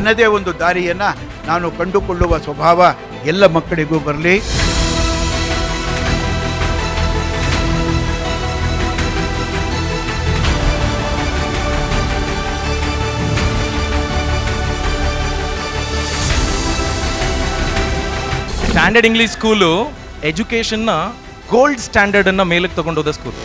ನನ್ನದೇ ಒಂದು ದಾರಿಯನ್ನು ನಾನು ಕಂಡುಕೊಳ್ಳುವ ಸ್ವಭಾವ ಎಲ್ಲ ಮಕ್ಕಳಿಗೂ ಬರಲಿ. ಸ್ಟ್ಯಾಂಡರ್ಡ್ ಇಂಗ್ಲಿಷ್ ಸ್ಕೂಲು ಎಜುಕೇಷನ್ನ ಗೋಲ್ಡ್ ಸ್ಟ್ಯಾಂಡರ್ಡನ್ನು ಮೇಲಕ್ಕೆ ತಗೊಂಡೋದ ಸ್ಕೂಲ್.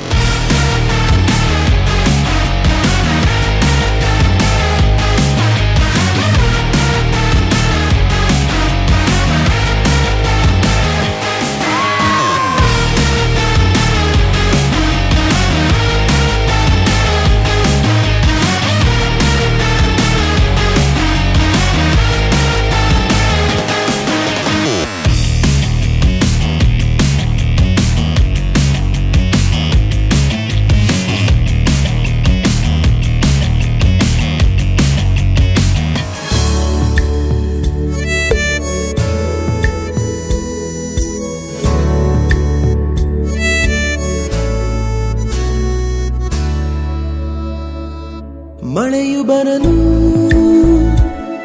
ಮಳೆಯು ಬರಲು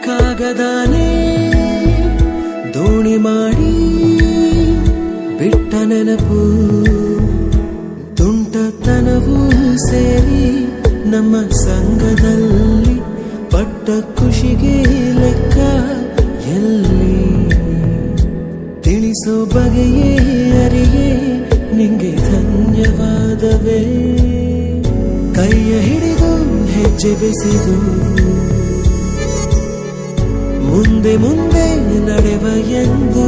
ಕಾಗದಾನೆ ದೋಣಿ ಮಾಡಿ ಬಿಟ್ಟ ನೆನಪು, ತುಂಟತನವೂ ಸೇರಿ ನಮ್ಮ ಸಂಘದಲ್ಲಿ ಪಟ್ಟ ಖುಷಿಗೆ ಲೆಕ್ಕ ಎಲ್ಲಿ, ತಿಳಿಸೋ ಬಗೆಯೇ ಅರಿಯೇ ನಿಂಗೆ ಧನ್ಯವಾದವೇ. ಕೈಯ ಹಿಡಿದು ಹೆಜ್ಜೆ ಬೆಸೆದು ಮುಂದೆ ಮುಂದೆ ನಡೆವ ಎಂದು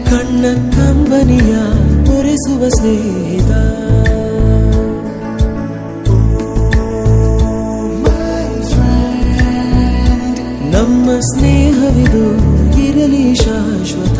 ಕಣ್ಣ ಕಂಬನಿಯ ಒರೆಸುವ ಸ್ನೇಹಿತ, ನಮ್ಮ ಸ್ನೇಹವಿದು ಇರಲಿ ಶಾಶ್ವತ.